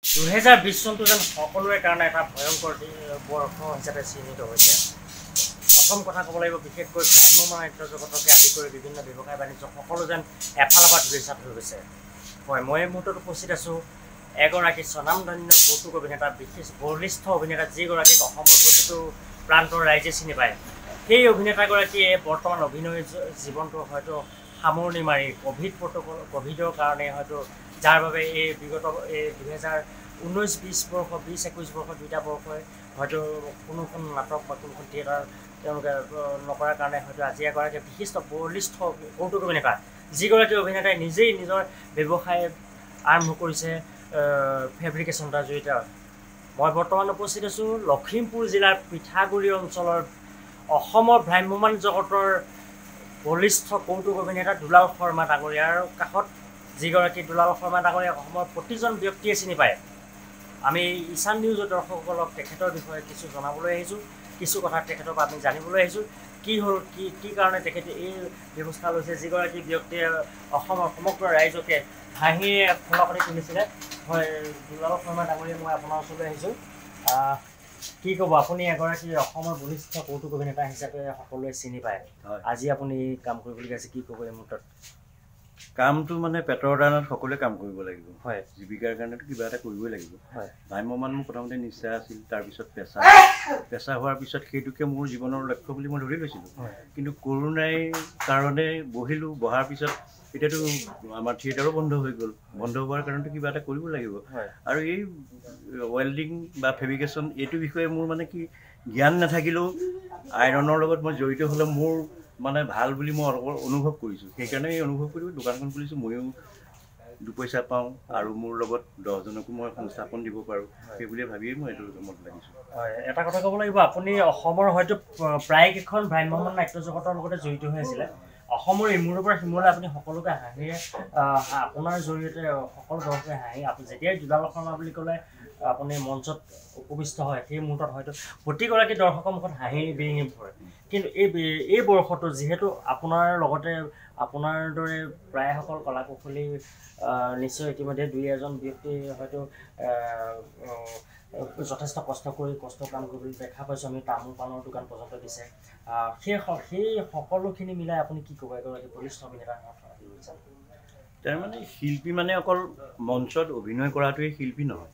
2020 চনটো যেন সকলোৰে কাৰণে এটা ভয়ংকৰ বৰ্ষ হিচাপে চিহ্নিত হৈছে। প্ৰথম কথা ক'ব লাগিব বিশেষকৈ ভ্ৰাম্যমাণ নাট্য জগতকে আদি কৰি বিভিন্ন ব্যৱসায় বাণিজ্য সকলো যেন এফালৰ পৰা ধুলিচাত হৈ গৈছে। হয়, মই এই মুহূৰ্তত উপস্থিত আছোঁ এগৰাকী স্বনামধন্য কৌতুক অভিনেতা, বিশেষ বলিষ্ঠ অভিনেতা, যিগৰাকীক অসমৰ প্ৰতিটো প্ৰান্তৰ ৰাইজে চিনি পায়। সেই অভিনেতাগৰাকীয়ে বৰ্তমান অভিনয় জীৱনটো হয়তো সামৰণি মাৰি ক'ভিডৰ কাৰণে হয়তো যাৰ বাবে এই বিগত এই 2019-20 বৰ্ষ 20-21 বৰ্ষ দুইটা বৰ্ষই হয়তো কোনোখন নাটক বা কোনোখন থিয়েটাৰ তেওঁলোকে নকৰাৰ কাৰণে হয়তো আজি এগৰাকী বিশিষ্ট বলিষ্ঠ কৌতুক অভিনেতা, যিগৰাকী অভিনেতাই নিজেই নিজৰ ব্যৱসায় আৰম্ভ কৰিছে ফেব্ৰিকেশ্যন এটাৰ জৰিয়তে। মই বৰ্তমান উপস্থিত আছোঁ লখিমপুৰ জিলাৰ পিঠাগুৰি অঞ্চলৰ অসমৰ ভ্ৰাম্যমাণ জগতৰ বলিষ্ঠ কৌতুক অভিনেতা দুলাল শৰ্মা ডাঙৰীয়াৰ কাষত, যিগৰাকী দুলাল শৰ্মা ডাঙৰীয়াক অসমৰ প্ৰতিজন ব্যক্তিয়ে চিনি পায়। আমি ঈশান নিউজৰ দৰ্শকসকলক তেখেতৰ বিষয়ে কিছু জনাবলৈ আহিছোঁ, কিছু কথা তেখেতৰ পৰা আমি জানিবলৈ আহিছোঁ। কি হ'ল, কি কাৰণে তেখেতে এই ব্যৱস্থা লৈছে, যিগৰাকী ব্যক্তিয়ে অসমৰ সমগ্ৰ ৰাইজকে হাঁহিয়ে ফলাফলি তুলিছিলে। হয়, দুলাল শৰ্মা ডাঙৰীয়া, মই আপোনাৰ ওচৰলৈ আহিছোঁ। কি ক'ব, আপুনি এগৰাকী অসমৰ বলিষ্ঠ কৌতুক অভিনেতা হিচাপে সকলোৱে চিনি পায়। আজি আপুনি কাম কৰিবলগীয়া আছে, কি ক'ব এই মুহূৰ্তত? কামটো মানে পেটৰ দানত সকলোৱে কাম কৰিব লাগিব। হয়, জীৱিকাৰ কাৰণেতো কিবা এটা কৰিবই লাগিব। হয়, ভ্ৰাম্যমাণ মোৰ প্ৰথমতে নিচা আছিল, তাৰপিছত পেচা হোৱাৰ পিছত সেইটোকে মোৰ জীৱনৰ লক্ষ্য বুলি মই ধৰি লৈছিলোঁ। কিন্তু কৰোণাৰ কাৰণে বহাৰ পিছত এতিয়াতো আমাৰ থিয়েটাৰো বন্ধ হৈ গ'ল। বন্ধ হোৱাৰ কাৰণেতো কিবা এটা কৰিব লাগিব। আৰু এই ৱেল্ডিং বা ফেব্ৰিকেশ্যন এইটো বিষয়ে মোৰ মানে কি জ্ঞান নাথাকিলেও আইৰণৰ লগত মই জড়িত হ'লে মোৰ মানে ভাল বুলি মই অনুভৱ কৰিছোঁ। সেইকাৰণে এই অনুভৱ কৰি দোকানখন খুলিছোঁ। ময়ো দুপইচা পাওঁ আৰু মোৰ লগত 10জনকো মই সংস্থাপন দিব পাৰোঁ, সেই বুলিয়ে ভাবিয়েই মই এইটো কামত লাগিছোঁ। হয়, এটা কথা ক'ব লাগিব, আপুনি অসমৰ হয়তো প্ৰায়কেইখন ভ্ৰাম্যমাণ নাট্য জগতৰ লগতে জড়িত হৈ আছিলে। অসমৰ ইমূৰৰ পৰা সিমূৰলৈ আপুনি সকলোকে হাঁহিয়ে আপোনাৰ জৰিয়তে সকলো দৰ্শকে হাঁহি, আপুনি যেতিয়াই দুলাল শৰ্মা বুলি ক'লে আপুনি মঞ্চত উপবিষ্ট হয়, সেই মুহূৰ্তত হয়তো প্ৰতিগৰাকী দৰ্শকৰ মুখত হাঁহি বিৰিঙি পৰে। কিন্তু এই বৰ্ষটো যিহেতু আপোনাৰ লগতে আপোনাৰ দৰে প্ৰায়সকল কলা কৌশলী নিশ্চয় ইতিমধ্যে 2-এজন ব্যক্তি হয়তো যথেষ্ট কষ্ট কাম কৰিবলৈ দেখা পাইছোঁ। আমি তামোল পাণৰ দোকান পৰ্যন্ত দিছে। সেই সকলোখিনি মিলাই আপুনি কি ক'ব এগৰাকী বলিষ্ঠ অভিনেতাৰ? তাৰমানে শিল্পী মানে অকল মঞ্চত অভিনয় কৰাটোৱেই শিল্পী নহয়।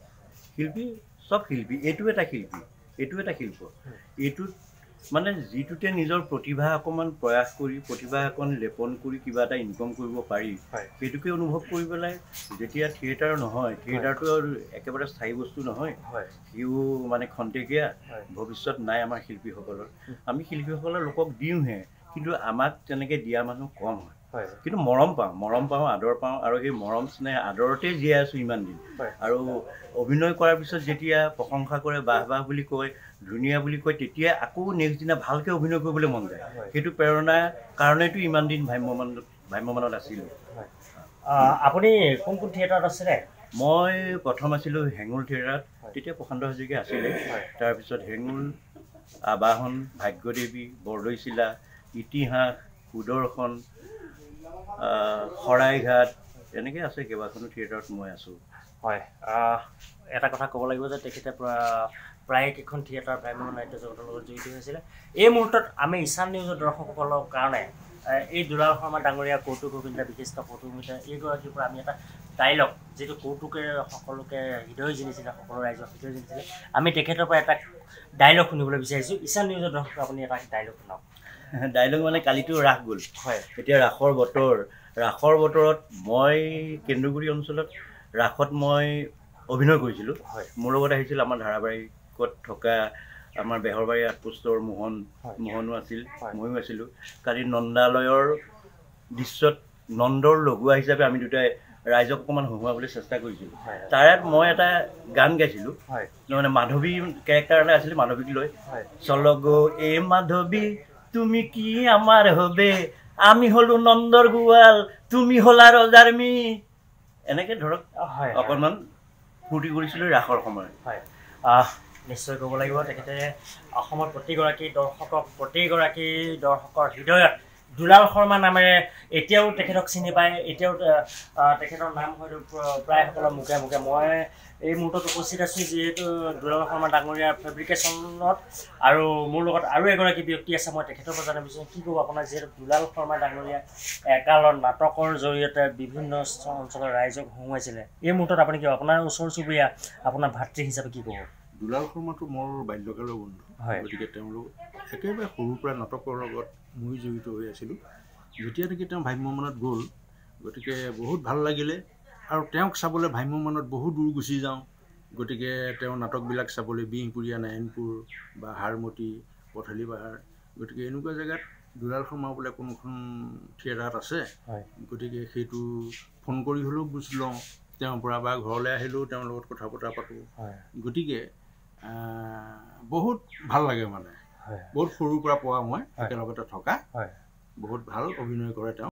শিল্পী চব শিল্পী, এইটো এটা শিল্পী, এইটো এটা শিল্প। এইটোত মানে যিটোতে নিজৰ প্ৰতিভা অকণমান প্ৰয়াস কৰি, প্ৰতিভা অকণ লেপন কৰি কিবা এটা ইনকম কৰিব পাৰি, সেইটোকে অনুভৱ কৰি পেলাই যেতিয়া থিয়েটাৰ নহয়, থিয়েটাৰটো একেবাৰে স্থায়ী বস্তু নহয়, সিও মানে খন্তেকীয়া, ভৱিষ্যত নাই আমাৰ শিল্পীসকলৰ। আমি শিল্পীসকলৰ লোকক দিওঁহে, কিন্তু আমাক তেনেকৈ দিয়া মানুহ কম হয়। কিন্তু মৰম পাওঁ, আদৰ পাওঁ, আৰু সেই মৰম স্নেহ আদৰতে জীয়াই আছোঁ ইমান দিন। আৰু অভিনয় কৰাৰ পিছত যেতিয়া প্ৰশংসা কৰে, বাহ বুলি কয়, ধুনীয়া বুলি কয়, তেতিয়া আকৌ নেক্সট দিনা ভালকৈ অভিনয় কৰিবলৈ মন যায়। সেইটো প্ৰেৰণাৰ কাৰণেতো ইমান দিন ভ্ৰাম্যমাণত আছিলোঁ। আপুনি কোন থিয়েটাৰত আছিলে? মই প্ৰথম আছিলোঁ হেঙুল থিয়েটাৰত, তেতিয়া প্ৰশান্ত হাজৰিকা আছিলে। তাৰপিছত হেঙুল, আবাহন, ভাগ্যদেৱী, বৰদৈচিলা, ইতিহাস, সুদৰ্শন, শৰাইঘাট, এনেকৈ আছে কেইবাখনো থিয়েটাৰত মই আছোঁ। হয়, এটা কথা ক'ব লাগিব যে তেখেতে প্ৰায়কেইখন থিয়েটাৰ ভ্ৰাম্যমাণ নাট্য জগতৰ লগত জড়িত হৈছিলে। এই মুহূৰ্তত আমি ঈশান নিউজৰ দৰ্শকসকলৰ কাৰণে এই দুলাল শৰ্মা ডাঙৰীয়া কৌতুক অভিনেতা, বিশিষ্ট কৌতুক অভিনেতা, এইগৰাকীৰ পৰা আমি এটা ডাইলগ, যিটো কৌতুকে সকলোকে হৃদয় জিনিছিলে, সকলো ৰাইজৰ হৃদয় জিনিছিলে, আমি তেখেতৰ পৰা এটা ডাইলগ শুনিবলৈ বিচাৰিছোঁ। ঈশান নিউজৰ দৰ্শক আপুনি এটা ডাইলগ শুনাওক। ডাইলগ মানে কালিতো ৰাস গ'ল, এতিয়া ৰাসৰ বতৰত মই কেন্দুগুৰি অঞ্চলত ৰাসত মই অভিনয় কৰিছিলোঁ। মোৰ লগত আহিছিল আমাৰ ধাৰাবাহিকত থকা আমাৰ বেহৰবাৰী আউটপোষ্টৰ মোহনো আছিল, ময়ো আছিলোঁ। কালি নন্দালয়ৰ দৃশ্যত নন্দৰ লগুৱা হিচাপে আমি দুটাই ৰাইজক অকণমান হহুৱাবলৈ চেষ্টা কৰিছিলোঁ। তাৰে মই এটা গান গাইছিলোঁ, মানে মাধৱী কেৰেক্টাৰ এটা আছিলে, মাধৱীক লৈ, চলগো এ মাধৱী তুমি কি আমাৰ হবে, আমি হলো নন্দৰ গোৱাল, তুমি হলা ৰজাৰ মি, এনেকৈ ধৰক অকণমান ফূৰ্তি কৰিছিলোঁ ৰাসৰ সময়ত। নিশ্চয় ক'ব লাগিব তেখেতে অসমৰ প্ৰতিগৰাকী দৰ্শকৰ হৃদয়ত দুলাল শৰ্মা নামেৰে এতিয়াও তেখেতক চিনি পায়, এতিয়াও তেখেতৰ নাম হয়তো প্ৰায় সকলৰ মুখে মুখে। মই এই মুহূৰ্তত উপস্থিত আছোঁ যিহেতু দুলাল শৰ্মা ডাঙৰীয়াৰ ফেব্ৰিকেশ্যনত, আৰু মোৰ লগত আৰু এগৰাকী ব্যক্তি আছে, মই তেখেতৰ পৰা জানিব বিচাৰিম কি ক'ব আপোনাৰ, যিহেতু দুলাল শৰ্মা ডাঙৰীয়া একালত নাটকৰ জৰিয়তে বিভিন্ন অঞ্চলৰ ৰাইজক হঁহুৱাইছিলে, এই মুহূৰ্তত আপুনি কি আপোনাৰ ওচৰ চুবুৰীয়া আপোনাৰ ভাতৃ হিচাপে কি ক'ব? দুলাল শৰ্মাটো মোৰ বাল্যকালৰ বন্ধু, গতিকে তেওঁলোক একেবাৰে সৰুৰ পৰা নাটকৰ লগত মই জড়িত হৈ আছিলোঁ। যেতিয়া নেকি তেওঁ ভ্ৰাম্যমানত গ'ল, গতিকে বহুত ভাল লাগিলে, আৰু তেওঁক চাবলৈ ভ্ৰাম্যমানত বহু দূৰ গুচি যাওঁ। গতিকে তেওঁ নাটকবিলাক চাবলৈ বিহপুৰীয়া, নাৰায়ণপুৰ বা হাৰমতি, পথালি পাহাৰ, গতিকে এনেকুৱা জেগাত দুলাল শৰ্মা বোলে কোনোখন থিয়েটাৰত আছে, গতিকে সেইটো ফোন কৰি হ'লেও বুজ লওঁ তেওঁৰ পৰা, বা ঘৰলৈ আহিলেও তেওঁৰ লগত কথা বতৰা পাতোঁ। গতিকে বহুত ভাল লাগে, মানে বহুত সৰুৰ পৰা পোৱা মই একেলগতে থকা, বহুত ভাল অভিনয় কৰে তেওঁ।